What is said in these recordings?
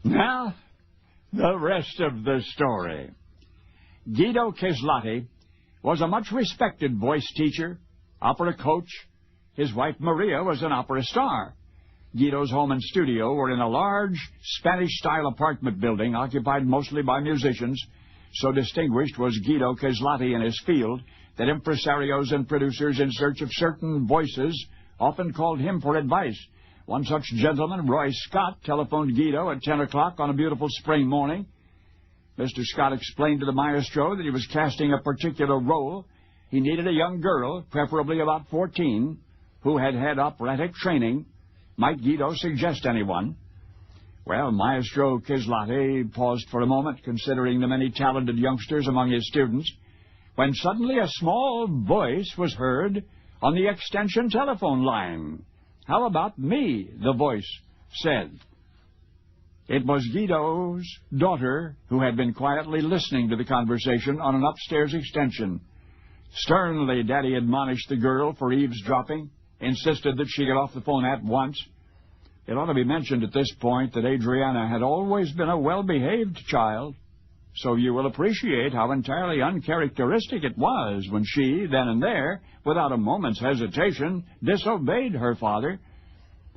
Now, the rest of the story. Guido Caselotti was a much respected voice teacher, opera coach. His wife Maria was an opera star. Guido's home and studio were in a large Spanish-style apartment building occupied mostly by musicians. So distinguished was Guido Caselotti in his field that impresarios and producers in search of certain voices often called him for advice. One such gentleman, Roy Scott, telephoned Guido at 10 o'clock on a beautiful spring morning. Mr. Scott explained to the maestro that he was casting a particular role. He needed a young girl, preferably about 14, who had had operatic training. Might Guido suggest anyone? Well, Maestro Caselotti paused for a moment, considering the many talented youngsters among his students, when suddenly a small voice was heard on the extension telephone line. "How about me?" the voice said. It was Guido's daughter, who had been quietly listening to the conversation on an upstairs extension. Sternly, Daddy admonished the girl for eavesdropping, insisted that she get off the phone at once. It ought to be mentioned at this point that Adriana had always been a well-behaved child, so you will appreciate how entirely uncharacteristic it was when she, then and there, without a moment's hesitation, disobeyed her father.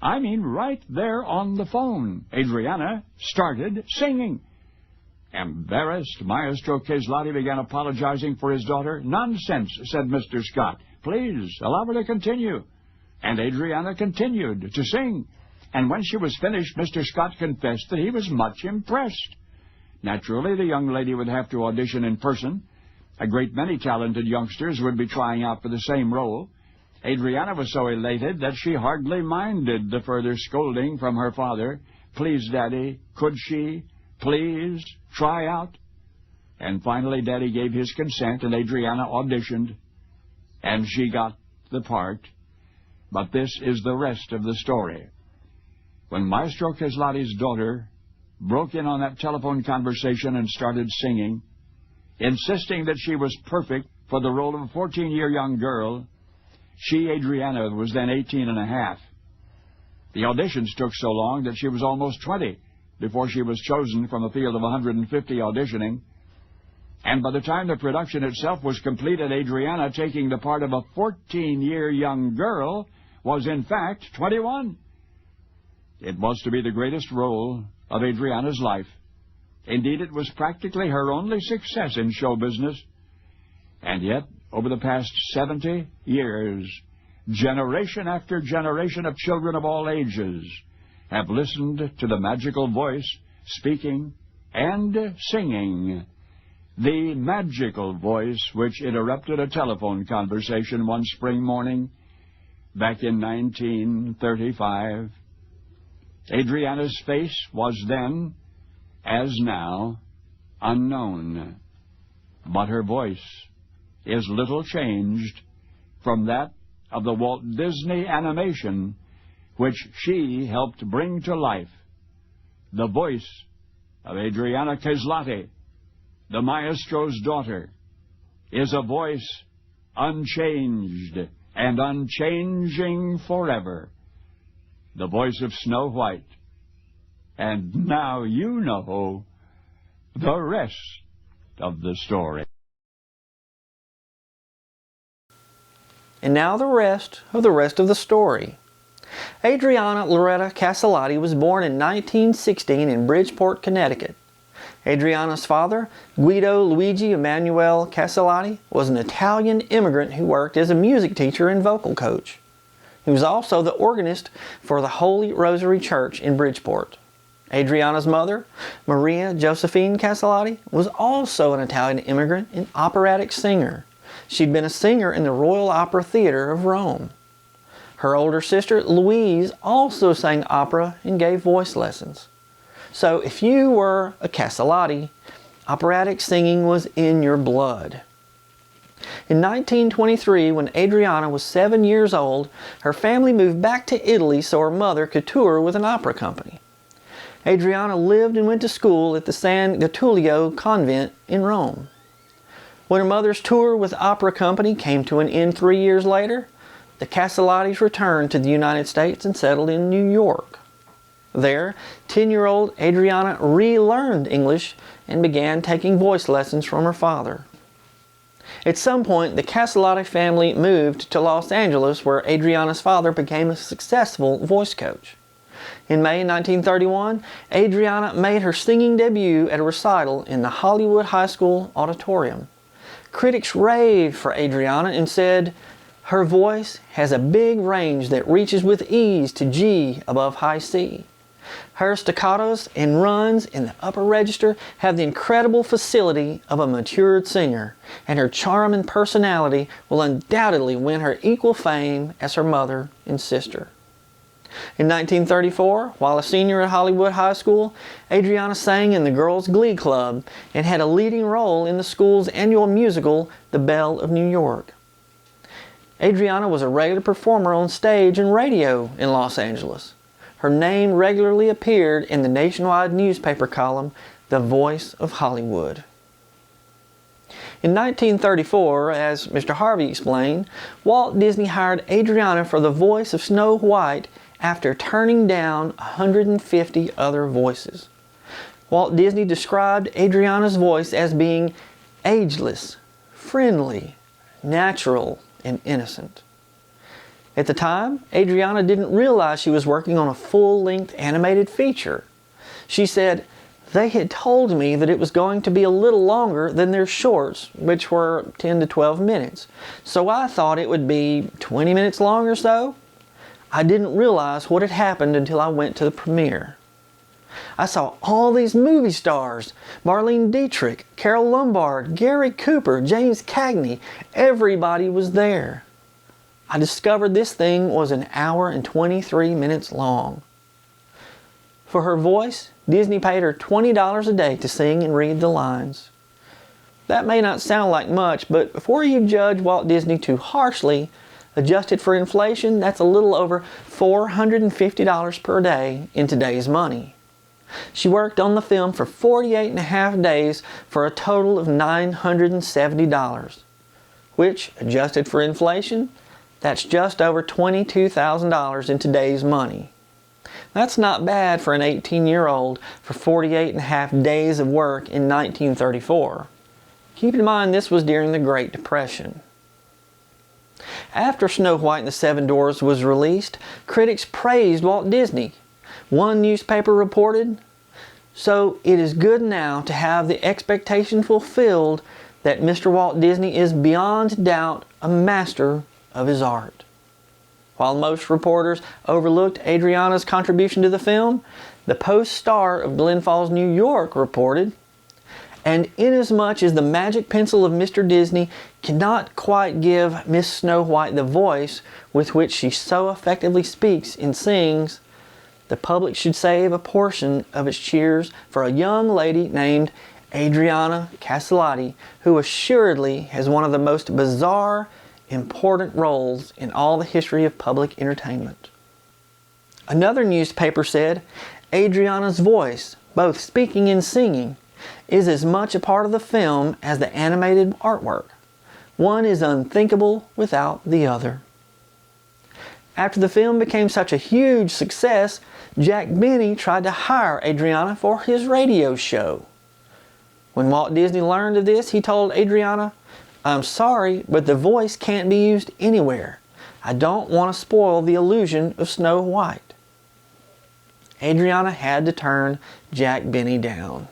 I mean, right there on the phone, Adriana started singing. Embarrassed, Maestro Caselotti began apologizing for his daughter. "Nonsense," said Mr. Scott. "Please, allow her to continue." And Adriana continued to sing. And when she was finished, Mr. Scott confessed that he was much impressed. Naturally, the young lady would have to audition in person. A great many talented youngsters would be trying out for the same role. Adriana was so elated that she hardly minded the further scolding from her father. "Please, Daddy, could she, please, try out?" And finally, Daddy gave his consent, and Adriana auditioned. And she got the part. But this is the rest of the story. When Maestro Caselotti's daughter broke in on that telephone conversation and started singing, insisting that she was perfect for the role of a 14-year young girl, she, Adriana, was then 18 and a half. The auditions took so long that she was almost 20 before she was chosen from a field of 150 auditioning. And by the time the production itself was completed, Adriana, taking the part of a 14-year young girl, was in fact 21. It was to be the greatest role of Adriana's life. Indeed, it was practically her only success in show business. And yet, over the past 70 years, generation after generation of children of all ages have listened to the magical voice speaking and singing. The magical voice which interrupted a telephone conversation one spring morning back in 1935. Adriana's face was then, as now, unknown, but her voice is little changed from that of the Walt Disney animation which she helped bring to life. The voice of Adriana Caselotti, the maestro's daughter, is a voice unchanged and unchanging forever. The voice of Snow White. And now you know the rest of the story. And now the rest of the story. Adriana Loretta Caselotti was born in 1916 in Bridgeport, Connecticut. Adriana's father, Guido Luigi Emanuele Caselotti, was an Italian immigrant who worked as a music teacher and vocal coach. He was also the organist for the Holy Rosary Church in Bridgeport. Adriana's mother, Maria Josephine Caselotti, was also an Italian immigrant and operatic singer. She'd been a singer in the Royal Opera Theatre of Rome. Her older sister, Louise, also sang opera and gave voice lessons. So if you were a Caselotti, operatic singing was in your blood. In 1923, when Adriana was 7 years old, her family moved back to Italy so her mother could tour with an opera company. Adriana lived and went to school at the San Getulio convent in Rome. When her mother's tour with the opera company came to an end 3 years later, the Caselottis returned to the United States and settled in New York. There, 10-year-old Adriana relearned English and began taking voice lessons from her father. At some point, the Caselotti family moved to Los Angeles, where Adriana's father became a successful voice coach. In May 1931, Adriana made her singing debut at a recital in the Hollywood High School auditorium. Critics raved for Adriana and said, "Her voice has a big range that reaches with ease to G above high C. Her staccatos and runs in the upper register have the incredible facility of a matured singer, and her charm and personality will undoubtedly win her equal fame as her mother and sister." In 1934, while a senior at Hollywood High School, Adriana sang in the Girls' Glee Club and had a leading role in the school's annual musical, The Belle of New York. Adriana was a regular performer on stage and radio in Los Angeles. Her name regularly appeared in the nationwide newspaper column, The Voice of Hollywood. In 1934, as Mr. Harvey explained, Walt Disney hired Adriana for the voice of Snow White after turning down 150 other voices. Walt Disney described Adriana's voice as being ageless, friendly, natural, and innocent. At the time, Adriana didn't realize she was working on a full-length animated feature. She said, "They had told me that it was going to be a little longer than their shorts, which were 10 to 12 minutes. So I thought it would be 20 minutes long or so. I didn't realize what had happened until I went to the premiere. I saw all these movie stars, Marlene Dietrich, Carole Lombard, Gary Cooper, James Cagney. Everybody was there. I discovered this thing was an hour and 23 minutes long." For her voice, Disney paid her $20 a day to sing and read the lines. That may not sound like much, but before you judge Walt Disney too harshly, adjusted for inflation, that's a little over $450 per day in today's money. She worked on the film for 48 and a half days for a total of $970, which, adjusted for inflation, that's just over $22,000 in today's money. That's not bad for an 18-year-old for 48 and a half days of work in 1934. Keep in mind this was during the Great Depression. After Snow White and the Seven Dwarfs was released, critics praised Walt Disney. One newspaper reported, "So it is good now to have the expectation fulfilled that Mr. Walt Disney is beyond doubt a master of his art." While most reporters overlooked Adriana's contribution to the film, the Post-Star of Glen Falls, New York reported, "And inasmuch as the magic pencil of Mr. Disney cannot quite give Miss Snow White the voice with which she so effectively speaks and sings, the public should save a portion of its cheers for a young lady named Adriana Caselotti, who assuredly has one of the most bizarre, important roles in all the history of public entertainment." Another newspaper said, "Adriana's voice, both speaking and singing, is as much a part of the film as the animated artwork. One is unthinkable without the other." After the film became such a huge success, Jack Benny tried to hire Adriana for his radio show. When Walt Disney learned of this, he told Adriana, "I'm sorry, but the voice can't be used anywhere. I don't want to spoil the illusion of Snow White." Adriana had to turn Jack Benny down.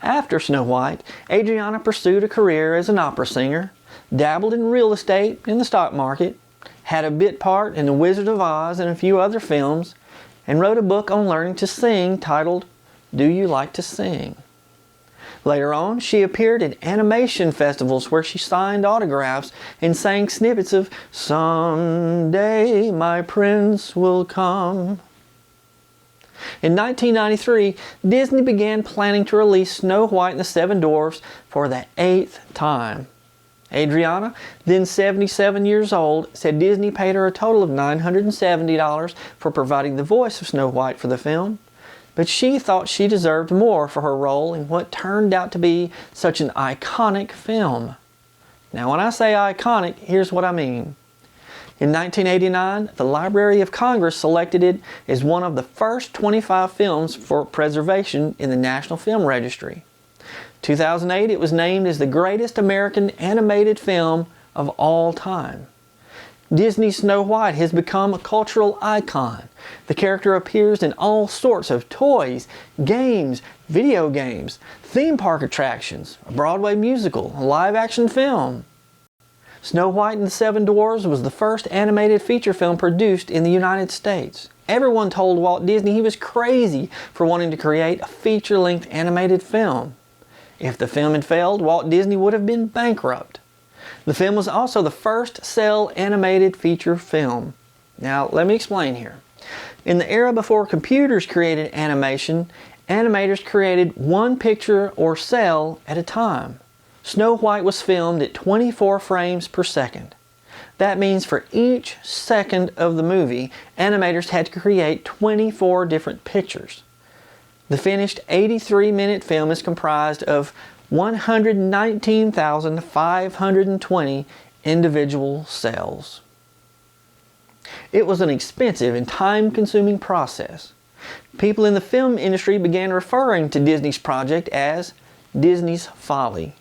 After Snow White, Adriana pursued a career as an opera singer, dabbled in real estate and the stock market, had a bit part in The Wizard of Oz and a few other films, and wrote a book on learning to sing titled, Do You Like to Sing? Later on, she appeared at animation festivals where she signed autographs and sang snippets of "Someday My Prince Will Come." In 1993, Disney began planning to release Snow White and the Seven Dwarfs for the 8th time. Adriana, then 77 years old, said Disney paid her a total of $970 for providing the voice of Snow White for the film, but she thought she deserved more for her role in what turned out to be such an iconic film. Now when I say iconic, here's what I mean. In 1989, the Library of Congress selected it as one of the first 25 films for preservation in the National Film Registry. 2008, it was named as the greatest American animated film of all time. Disney's Snow White has become a cultural icon. The character appears in all sorts of toys, games, video games, theme park attractions, a Broadway musical, a live-action film. Snow White and the Seven Dwarfs was the first animated feature film produced in the United States. Everyone told Walt Disney he was crazy for wanting to create a feature-length animated film. If the film had failed, Walt Disney would have been bankrupt. The film was also the first cel animated feature film. Now, let me explain here. In the era before computers created animation, animators created one picture or cel at a time. Snow White was filmed at 24 frames per second. That means for each second of the movie, animators had to create 24 different pictures. The finished 83-minute film is comprised of 119,520 individual cels. It was an expensive and time-consuming process. People in the film industry began referring to Disney's project as Disney's Folly.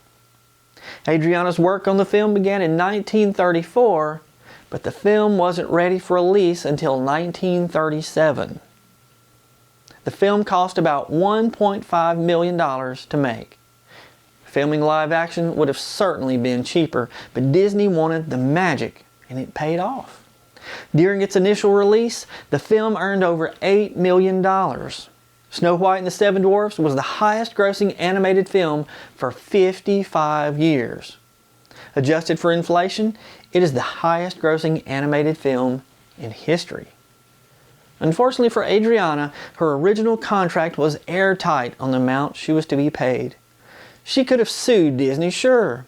Adriana's work on the film began in 1934, but the film wasn't ready for release until 1937. The film cost about $1.5 million to make. Filming live action would have certainly been cheaper, but Disney wanted the magic, and it paid off. During its initial release, the film earned over $8 million. Snow White and the Seven Dwarfs was the highest grossing animated film for 55 years. Adjusted for inflation, it is the highest grossing animated film in history. Unfortunately for Adriana, her original contract was airtight on the amount she was to be paid. She could have sued Disney, sure,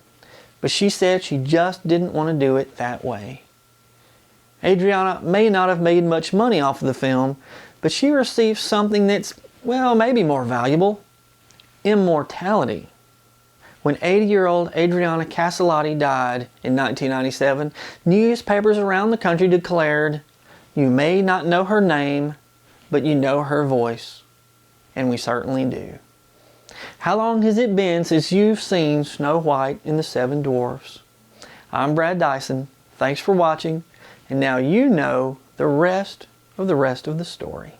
but she said she just didn't want to do it that way. Adriana may not have made much money off of the film, but she received something that's, well, maybe more valuable: immortality. When 80-year-old Adriana Caselotti died in 1997, newspapers around the country declared, "You may not know her name, but you know her voice." And we certainly do. How long has it been since you've seen Snow White and the Seven Dwarfs? I'm Brad Dison. Thanks for watching. And now you know the rest of the story.